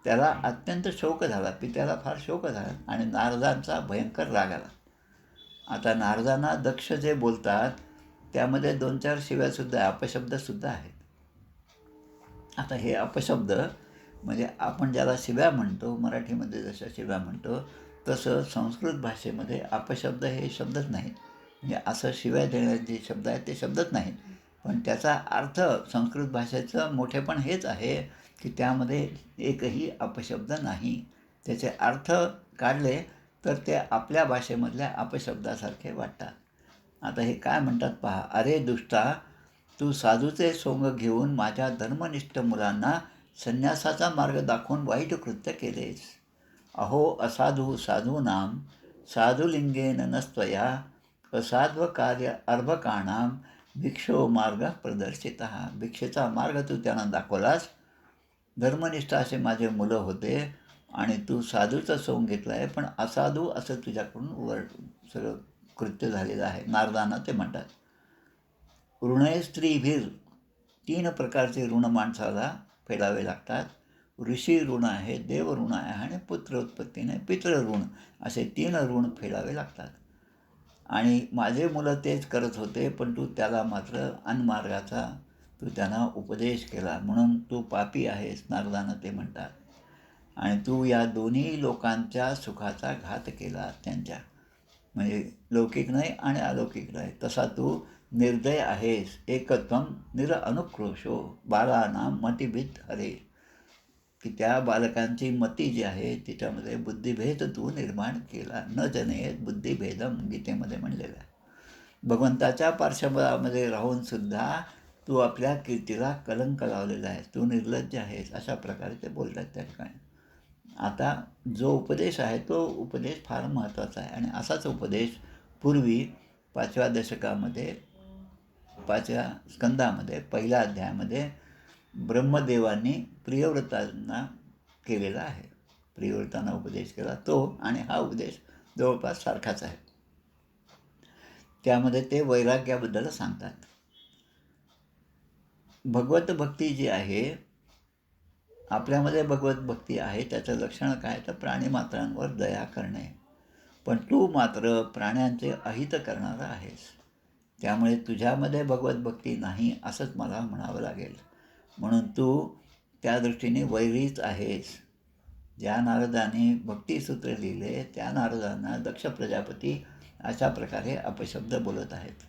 त्याला अत्यंत शोक झाला. पित्याला फार शोक झाला आणि नारदांचा भयंकर राग आला. आता नारदांना दक्ष जे बोलतात त्यामध्ये 2-4 शिव्यासुद्धा अपशब्दसुद्धा आहेत. आता हे अपशब्द म्हणजे आपण ज्याला शिव्या म्हणतो, मराठीमध्ये जशा शिव्या म्हणतो तसं संस्कृत भाषेमध्ये अपशब्द हे शब्दच नाहीत. म्हणजे असं शिव्या देणारे जे शब्द आहेत ते शब्दच नाहीत. पण त्याचा अर्थ संस्कृत भाषेचं मोठेपण हेच आहे की त्यामध्ये एकही अपशब्द नाही. त्याचे अर्थ काढले तर ते आपल्या भाषेमधल्या अपशब्दासारखे वाटतात. आता हे काय म्हणतात पहा. अरे दुष्टा, तू साधूचे सोंग घेऊन माझ्या धर्मनिष्ठ मुलांना संन्यासाचा मार्ग दाखवून वाईट कृत्य केलेस. अहो असाधू साधूनां साधुलिंगेन नस्त्वया असाध्वकार्य अर्भकाणां भिक्षो मार्ग प्रदर्शितः. भिक्षेचा मार्ग तू त्यांना दाखवलास. धर्मनिष्ठ असे माझे मुलं होते आणि तू साधूचं सोंग घेतलं आहे, पण असाधू असं तुझ्याकडून सगळं कृत्य झालेलं आहे. नारदांना ते म्हणतात. ऋणे स्त्रीभिर 3 प्रकारचे ऋण माणसाला फेडावे लागतात. ऋषी ऋण आहे, देव ऋण आहे आणि पुत्र उत्पत्तीने पितृ ऋण, असे 3 ऋण फेडावे लागतात. आणि माझे मुलं तेच करत होते, पण तू त्याला मात्र अनमार्गाचा तू त्यांना उपदेश केला, म्हणून तू पापी आहेस, नारदांना ते म्हणतात. आणि तू या दोन्ही लोकांच्या सुखाचा घात केला त्यांच्या, म्हणजे लौकिक नाही आणि अलौकिक नाही. तसा तू निर्दय आहेस. एकत्वम निरअनुक्रोशो बालानां मतिभिद हरे, की त्या बालकांची मती जी आहे तिच्यामध्ये बुद्धिभेद तू निर्माण केला. न जनेत बुद्धिभेदम गीतेमध्ये म्हणलेलं आहे. भगवंताच्या पार्श्वबळामध्ये राहूनसुद्धा तू आपल्या कीर्तीला कलंक लावलेला आहेस, तू निर्लज्ज आहेस, अशा प्रकारे ते बोलतात त्या ठिकाणी. आता जो उपदेश आहे तो उपदेश फार महत्त्वाचा आहे आणि असाच उपदेश पूर्वी 5व्या दशकामध्ये 5व्या स्कंदामध्ये 1ल्या अध्यायामध्ये ब्रह्मदेवांनी प्रियव्रतांना केलेला आहे. प्रियव्रतांना उपदेश केला तो आणि हा उपदेश जवळपास सारखाच आहे. त्यामध्ये ते वैराग्याबद्दल सांगतात. भगवत भक्ती जी आहे, आपल्यामध्ये भगवत भक्ती आहे, त्याचं लक्षण काय तर प्राणीमात्रांवर दया करणे. पण तू मात्र प्राण्यांचे अहित करणारा आहेस, त्यामुळे तुझ्यामध्ये भगवत भक्ती नाही असंच मला म्हणावं लागेल. म्हणून तू त्या दृष्टीने वैरीच आहेस. ज्या नारदाने भक्तिसूत्र लिहिले त्या नारदांना दक्ष प्रजापती अशा प्रकारे अपशब्द बोलत आहेत.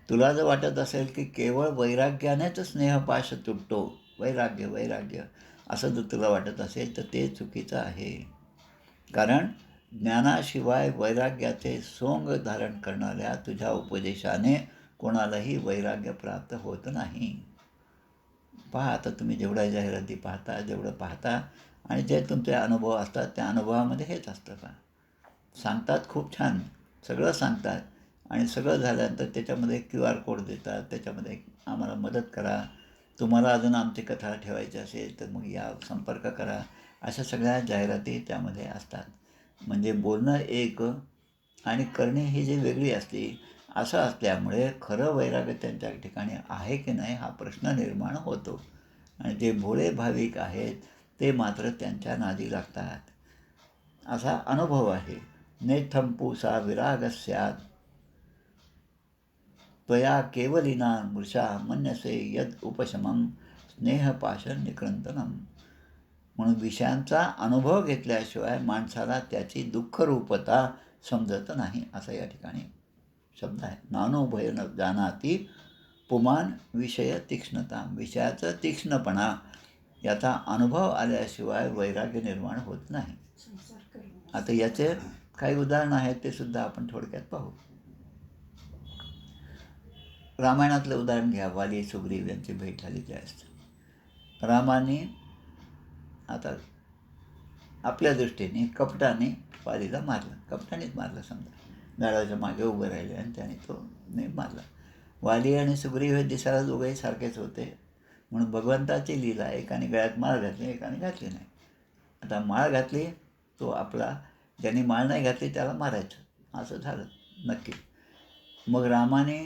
तुला जर वाटत असेल की केवळ वैराग्यानेच स्नेहपाश तुटतो, वैराग्य वैराग्य असं जर तुला वाटत असेल तर ते चुकीचं आहे. कारण ज्ञानाशिवाय वैराग्याचे सोंग धारण करणाऱ्या तुझ्या उपदेशाने कोणालाही वैराग्य प्राप्त होत नाही. पहा, आता तुम्ही जेवढ्या जाहिराती पाहता, जेवढं पाहता आणि जे तुमचे अनुभव असतात त्या अनुभवामध्ये हेच असतं का. सांगतात खूप छान, सगळं सांगतात आणि सगळं झाल्यानंतर त्याच्यामध्ये QR कोड देतात, त्याच्यामध्ये आम्हाला मदत करा, तुम्हाला अजून आमची कथा ठेवायची असेल तर मग या संपर्क करा, अशा सगळ्या जाहिराती त्यामध्ये असतात. म्हणजे बोलणं एक आणि करणे ही जी वेगळी असते. असं असल्यामुळे खरं वैराग्य त्यांच्या ठिकाणी आहे की नाही हा प्रश्न निर्माण होतो. आणि जे भोळे भाविक आहेत ते मात्र त्यांच्या नादी लागतात, असा अनुभव आहे. नेथंपुसा विराग स्यात् त्वया केवलिना मृषा मन्यसे यद उपशमं स्नेहपाश निकृंतनम. म्हणून विषयांचा अनुभव घेतल्याशिवाय माणसाला त्याची दुःखरूपता समजत नाही, असं या ठिकाणी शब्द आहे. नानोभय न जानाती पुमान विषय तीक्ष्णता. विषयाचं तीक्ष्णपणा याचा अनुभव आल्याशिवाय वैराग्य निर्माण होत नाही. आता याचे काही उदाहरणं आहेत ते सुद्धा आपण थोडक्यात पाहू. रामायणातलं उदाहरण घ्या. वाली सुग्रीव यांची भेट झाली त्यावेळेस रामाने आता आपल्या दृष्टीने कपटाने वालीला मारलं. कपटानेच मारलं समजा. झाडाच्या मागे उभं राहिले आणि त्याने तो मारला. वाली आणि सुग्रीव हे दिसायला दोघंही सारखेच होते. म्हणून भगवंताची लीला, एकाने गळ्यात माळ घातली, एकाने घातली नाही. आता माळ घातली तो आपला, ज्यांनी माळ नाही घातली त्याला मारायचं, असं झालं नक्की. मग रामाने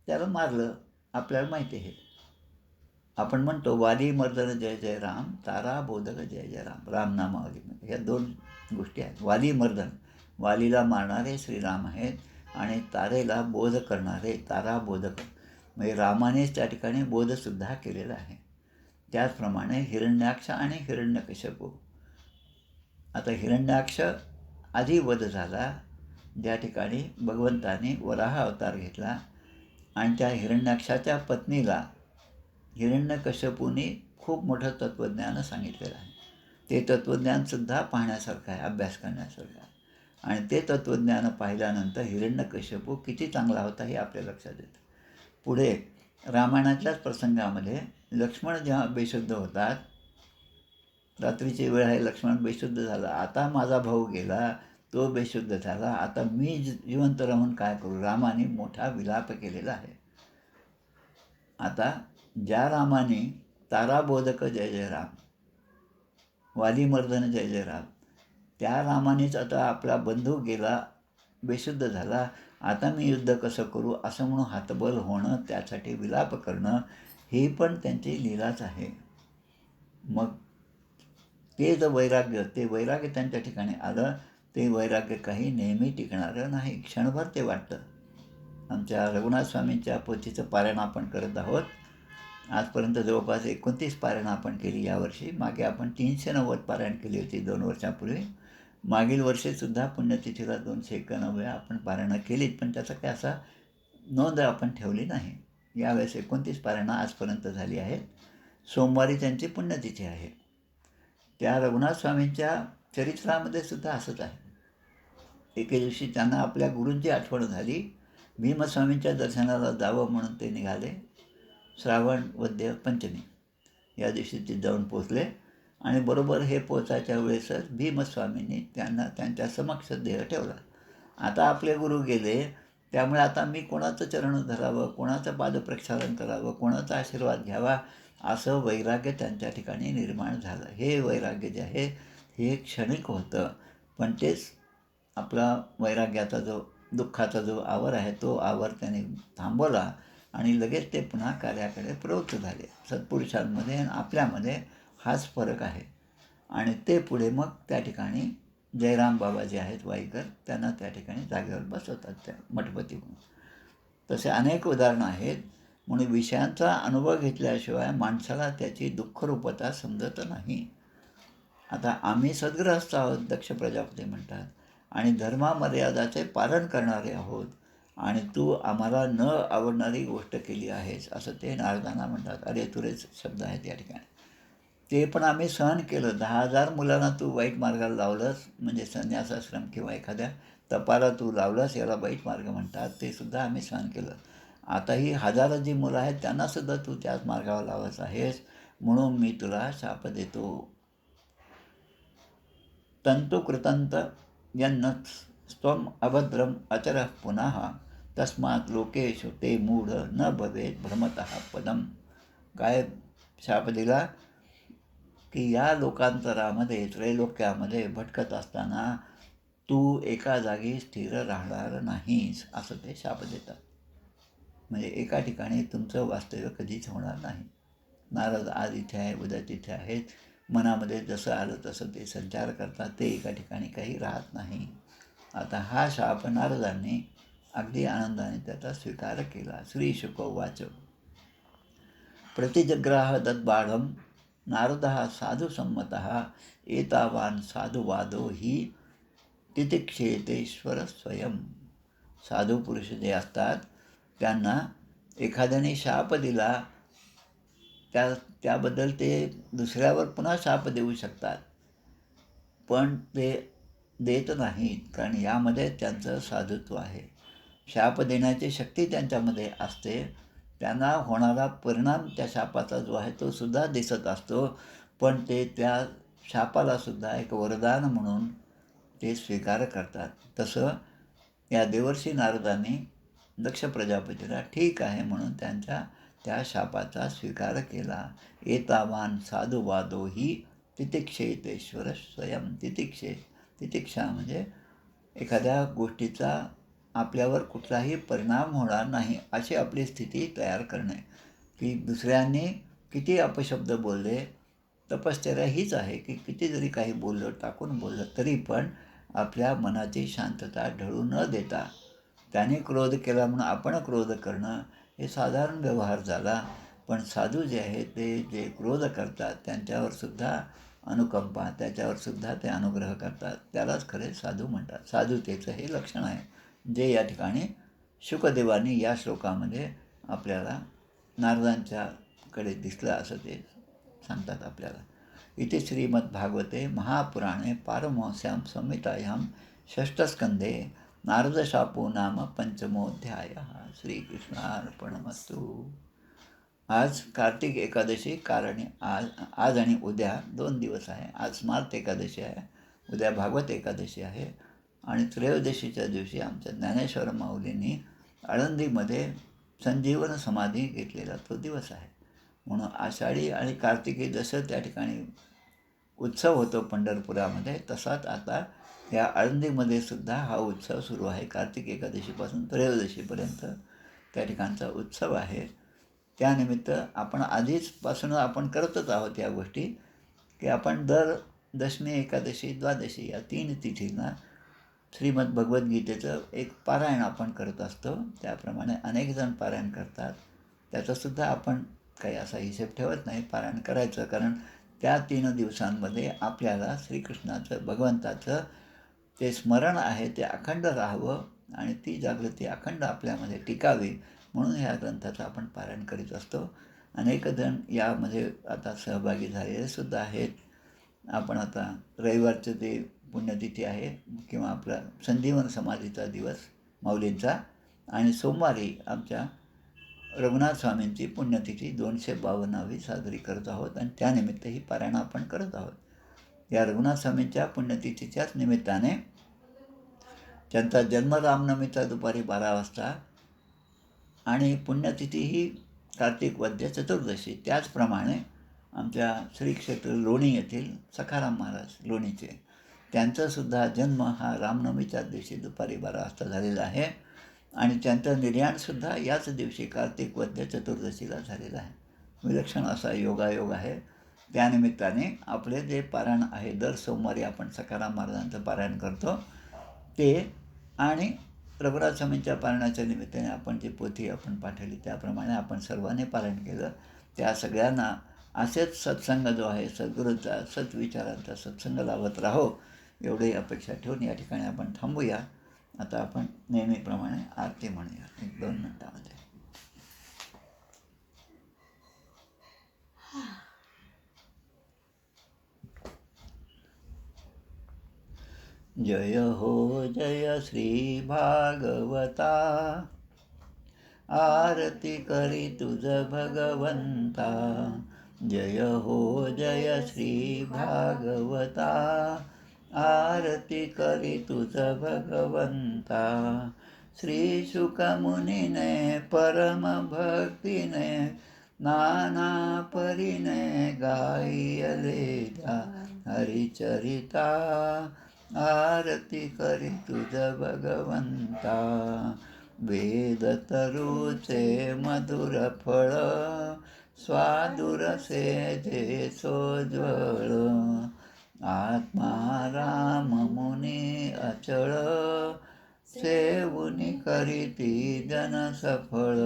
त्याला मारलं. आपल्याला माहिती आहे, आपण म्हणतो वाली मर्दन जय जय राम, तारा बोधक जय जय राम. रामनामावलीमध्ये ह्या दोन गोष्टी आहेत. वाली मर्दन, वालीला मारणारे श्रीराम आहेत, आणि तारेला बोध करणारे तारा बोधक, म्हणजे रामानेच त्या ठिकाणी बोधसुद्धा केलेला आहे. त्याचप्रमाणे हिरण्याक्ष आणि हिरण्यकश्यपू. आता हिरण्याक्ष आधी वध झाला, ज्या ठिकाणी भगवंताने वराह अवतार घेतला आणि त्या हिरण्याक्षाच्या पत्नीला हिरण्यकश्यपूने खूप मोठं तत्त्वज्ञान सांगितलेलं आहे. ते तत्त्वज्ञानसुद्धा पाहण्यासारखं आहे, अभ्यास करण्यासारखं आहे. आणि ते तत्त्वज्ञान पाहिल्यानंतर हिरण्यकश्यपू किती चांगला होता हे आपल्या लक्षात येतं. पुढे रामायणाच्याच प्रसंगामध्ये लक्ष्मण जेव्हा बेशुद्ध होतात, रात्रीची वेळ आहे, लक्ष्मण बेशुद्ध झाला. आता माझा भाऊ गेला, तो बेशुद्ध झाला, आता मी जिवंत राहून काय करू. रामाने मोठा विलाप केलेला आहे. आता ज्या रामाने ताराबोधक जय जय राम, वालीमर्दन जय जय राम, त्या रामानेच आता आपला बंधू गेला, बेशुद्ध झाला, आता मी युद्ध कसं करू असं म्हणून हातबल होणं, त्यासाठी विलाप करणं, ही पण त्यांची लीलाच आहे. मग ते जे वैराग्य, ते वैराग्य त्यांच्या ठिकाणी आलं. ते वैराग्य काही नेहमी टिकणारं नाही, क्षणभर ते वाटतं. आमच्या रघुनाथ स्वामींच्या पोथीचं पारायण आपण करत आहोत. आजपर्यंत जवळपास 29 पारायणं आपण केली यावर्षी. मागे आपण 390 पारायण केली होती 2 वर्षापूर्वी. मागील वर्षीसुद्धा पुण्यतिथीला 291 आपण पारायणं केलीत, पण त्याचा काही असा नोंद आपण ठेवली नाही. यावेळेस 29 पारायणं आजपर्यंत झाली आहेत. सोमवारी त्यांची पुण्यतिथी आहे. त्या रघुनाथ स्वामींच्या चरित्रामध्ये सुद्धा असंच आहे. एके दिवशी त्यांना आपल्या गुरूंची आठवण झाली. भीमस्वामींच्या दर्शनाला जावं म्हणून ते निघाले. श्रावण वद्य पंचमी या दिवशी ते जाऊन पोचले आणि बरोबर हे पोचायच्या वेळेसच भीमस्वामींनी त्यांना त्यांच्या समक्ष देह ठेवला. आता आपले गुरु गेले, त्यामुळे आता मी कोणाचं चरण धरावं, कोणाचं पादप्रक्षालन करावं, कोणाचा आशीर्वाद घ्यावा, असं वैराग्य त्यांच्या ठिकाणी निर्माण झालं. हे वैराग्य जे आहे हे क्षणिक होतं, पण तेच आपला वैराग्याचा जो दुःखाचा जो आवर आहे तो आवर त्याने थांबवला आणि लगेच ते पुन्हा कार्याकडे प्रवृत्त झाले. सत्पुरुषांमध्ये आणि आपल्यामध्ये हाच फरक आहे. आणि ते पुढे मग त्या ठिकाणी जयराम बाबा जे आहेत वाईकर, त्यांना त्या ठिकाणी जागेवर बसवतात त्या मठपती म्हणून. तसे अनेक उदाहरणं आहेत. म्हणून विषयांचा अनुभव घेतल्याशिवाय माणसाला त्याची दुःखरूपता समजत नाही. आता आम्ही सद्गृहस्थ आहोत, दक्ष प्रजापती म्हणतात, आणि धर्ममर्यादाचे पालन करणारे आहोत, आणि तू आम्हाला न आवडणारी गोष्ट केली आहेस, असं ते नारदांना म्हणतात. अरे तुरेच शब्द आहेत या ठिकाणी. ते पण आम्ही सहन केलं. 10,000 मुलांना तू वाईट मार्गाला लावलंस, म्हणजे संन्यासाश्रम किंवा एखाद्या तपाला तू लावलंस, याला वाईट मार्ग म्हणतात. ते सुद्धा आम्ही सहन केलं. आता ही हजारो जी मुलं आहेत त्यांनासुद्धा तू त्याच मार्गावर लावत आहेस, म्हणून मी तुला शाप देतो. तंतुकृतंत यन्न स्वम अभद्रम अचरः पुनः तस्मात् लोकेषु ते मूढ न भवेत भ्रमतः पदम. काय शाप दिला की या लोकांतरामध्ये, त्रैलोक्यामध्ये भटकत असताना तू एका जागी स्थिर राहणार नाहीस, असं ते शाप देतात. म्हणजे एका ठिकाणी तुमचं वास्तव्य कधीच होणार नाही. नारद आज इथे आहे, उद्या तिथे आहेत, मनामध्ये जसं आलं तसं ते संचार करतात, ते एका ठिकाणी काही राहत नाही. आता हा शाप नारदांनी अगदी आनंदाने त्याचा स्वीकार केला. श्री शुक उवाच प्रतिजग्राह दद्बाढं नारदः साधुसम्मतः एतावान् साधुवादो हि तितिक्षेतेश्वर स्वयं. साधू पुरुष जे असतात त्यांना एखाद्याने शाप दिला, त्याबद्दल ते दुसऱ्यावर पुन्हा शाप देऊ शकतात, पण ते देत नाहीत, कारण यामध्ये त्यांचं साधुत्व आहे. शाप देण्याची शक्ती त्यांच्यामध्ये असते. त्यांना होणारा परिणाम त्या शापाचा जो आहे तो सुद्धा दिसत असतो, पण ते त्या शापालासुद्धा एक वरदान म्हणून ते स्वीकार करतात. तसं या देवर्षी नारदांनी दक्ष प्रजापतीला ठीक आहे म्हणून त्यांच्या त्या शापाचा स्वीकार केला. एतावान साधुवादो ही तितिक्षेतेश्वर स्वयं. तितिक्षा म्हणजे एखाद्या गोष्टीचा आपल्यावर कुठलाही परिणाम होणार नाही अशी आपली स्थिती तयार करणे, की दुसऱ्यांनी किती अपशब्द बोलले. तपश्चर्या हीच आहे की किती जरी काही बोललं, टाकून बोललं, तरी पण आपल्या मनाची शांतता ढळू न देता त्याने क्रोध केला म्हणून आपण क्रोध करणं हे साधारण व्यवहार झाला. पण साधू जे आहेत ते जे क्रोध करतात त्यांच्यावरसुद्धा अनुकंपा, त्याच्यावरसुद्धा ते अनुग्रह करतात, त्यालाच खरे साधू म्हणतात. साधुतेचं हे लक्षण आहे, जे या ठिकाणी शुकदेवांनी या श्लोकामध्ये आपल्याला नारदांच्याकडे दिसलं असं ते सांगतात आपल्याला. इथे श्रीमद्भागवते महापुराणे पारमहंस्यां संहितायां षष्ठस्कंधे नारदशापो नाम पंचमोऽध्याय. श्रीकृष्णार्पणमस्तु. आज कार्तिक एकादशी, कारण आज आणि उद्या 2 दिवस आहे. आज स्मार्त एकादशी आहे, उद्या भागवत एकादशी आहे आणि त्रयोदशीच्या दिवशी आमच्या ज्ञानेश्वर माऊलींनी आळंदीमध्ये संजीवन समाधी घेतलेला तो दिवस आहे. म्हणून आषाढी आणि कार्तिकी जसं त्या ठिकाणी उत्सव होतो पंढरपुरामध्ये, तसाच आता या आळंदीमध्ये सुद्धा हा उत्सव सुरू आहे. कार्तिक एकादशीपासून त्रयोदशीपर्यंत त्या ठिकाणचा उत्सव आहे. त्यानिमित्त आपण आधीचपासून आपण करतच आहोत या गोष्टी, की आपण दर दशमी, एकादशी, द्वादशी या 3 तिथींना श्रीमद्भगवद्गीतेचं एक पारायण आपण करत असतो. त्याप्रमाणे अनेक जण पारायण करतात. त्याचासुद्धा आपण काही असा हिशेब ठेवत नाही, पारायण करायचं. कारण त्या 3 दिवसांमध्ये आपल्याला श्रीकृष्णाचं, भगवंताचं ते स्मरण आहे ते अखंड राहावं आणि ती जागृती अखंड आपल्यामध्ये टिकावी म्हणून ह्या ग्रंथाचं आपण पारायण करीत असतो. अनेक जण यामध्ये आता सहभागी झालेले सुद्धा आहेत. आपण आता रविवारचं ते पुण्यतिथी आहे किंवा आपला संजीवन समाधीचा दिवस माऊलींचा, आणि सोमवारी आमच्या रघुनाथ स्वामींची पुण्यतिथी 252वी साजरी करत आहोत आणि त्यानिमित्त ही पारायणं आपण करत आहोत. या रघुनाथ स्वामींच्या पुण्यतिथीच्याच निमित्ताने त्यांचा जन्म रामनवमीचा दुपारी 12 वाजता आणि पुण्यतिथी ही कार्तिक वद्य चतुर्दशी. त्याचप्रमाणे आमच्या श्री क्षेत्र लोणी येथील सखाराम महाराज लोणीचे, त्यांचासुद्धा जन्म हा रामनवमीच्याच दिवशी दुपारी 12 वाजता झालेला आहे आणि त्यांचं निर्याणसुद्धा याच दिवशी कार्तिक वद्य चतुर्दशीला झालेलं आहे. विलक्षण असा योगायोग आहे. त्यानिमित्ताने आपले जे पारायण आहे, दर सोमवारी आपण सखाराम महाराजांचं पारायण करतो ते, आणि रघुनाथ स्वामींच्या पारायणाच्या निमित्ताने आपण जी पोथी आपण पाठवली त्याप्रमाणे आपण सर्वांनी पारायण केलं. त्या सगळ्यांना असेच सत्संग जो आहे, सद्गुरूचा, सत्विचारांचा सत्संग लाभत राहो एवढी अपेक्षा ठेवून या ठिकाणी आपण थांबूया. आता आपण नेहमीप्रमाणे आरती म्हणूया 1-2 मिनिटामध्ये. जय हो जय श्री भागवता, आरती करी तुझ भगवंता. जय हो जय श्री भागवता, आरती करी तुझ भगवंता. श्री शुकमुनीने परम भक्तीने नाना परीने गायले जा हरिचरिता. आरती करी तुझ भगवंता. वेद तरुचे मधुर फळ, स्वादुरसे जे सोज्वळ. आत्मा राम मुनी अचळ, सेवुनी करीती जन सफळ.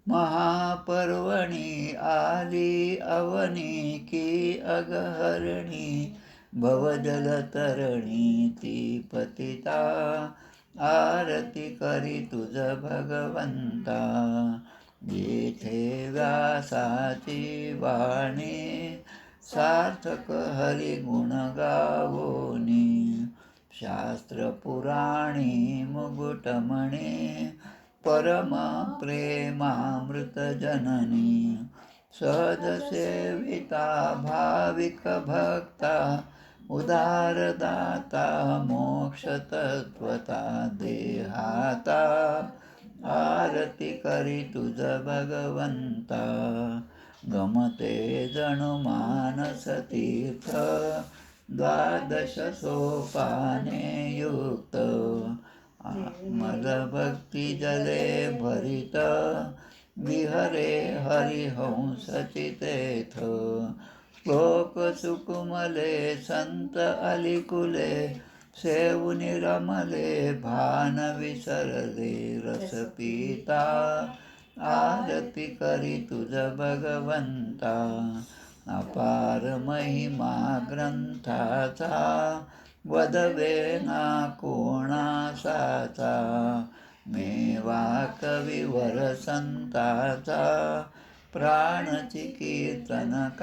महापर्वणी आली अवनी की अगहरणी, भवजलतरणी ती पतिता. आरती करी तुझ भगवंता. येथे व्यासाची वाणी, सार्थक हरिगुण गावोनी. शास्त्र पुराणी मुकुटमणी परम प्रेमामृत जननी सहज सेविता भाविक भक्ता उदारदाता मोक्ष तत्वता देहाता आरती करी तुझ भगवंता गमते जणू मानस तीर्थ द्वादश सोपाने युक्त मल भक्ती जले भरित विहरे हरिहंस चितेथ श्लोक सुकुमले संत अलिकुले सेवुनि रमले भान विसरले रस पिता आरती करी तुझ भगवंता अपार महिमा ग्रंथाचा वदवे ना कोणासाचा मेवा कविवर संताचा प्राणची कीर्तनकारांचा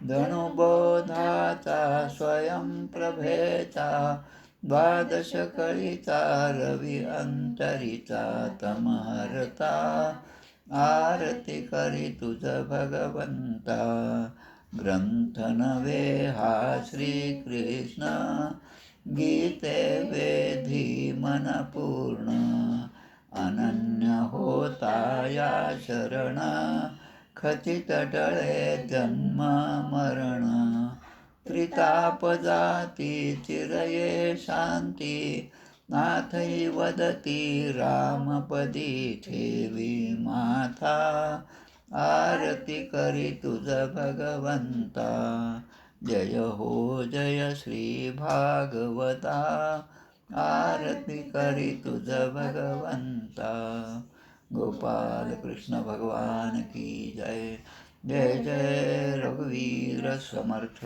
धनुबोधाचा स्वयंप्रभेचा द्वादश कळीचा रवी अंतरीचा तमहरता आरती करी तुझ भगवंता ग्रंथ नवे हा श्रीकृष्ण गीते वेधी मन पूर्ण अनन्य होता या शरण खचित टळे जन्म मरण त्रिताप जाती चिरये शांती नाथै वदती रामपदी ठेवी माथा आरती करी तुझ भगवंता जय हो जय श्री भागवता आरती करी तुझ भगवंता गोपाल कृष्ण भगवान की जय जय जय रघुवीर समर्थ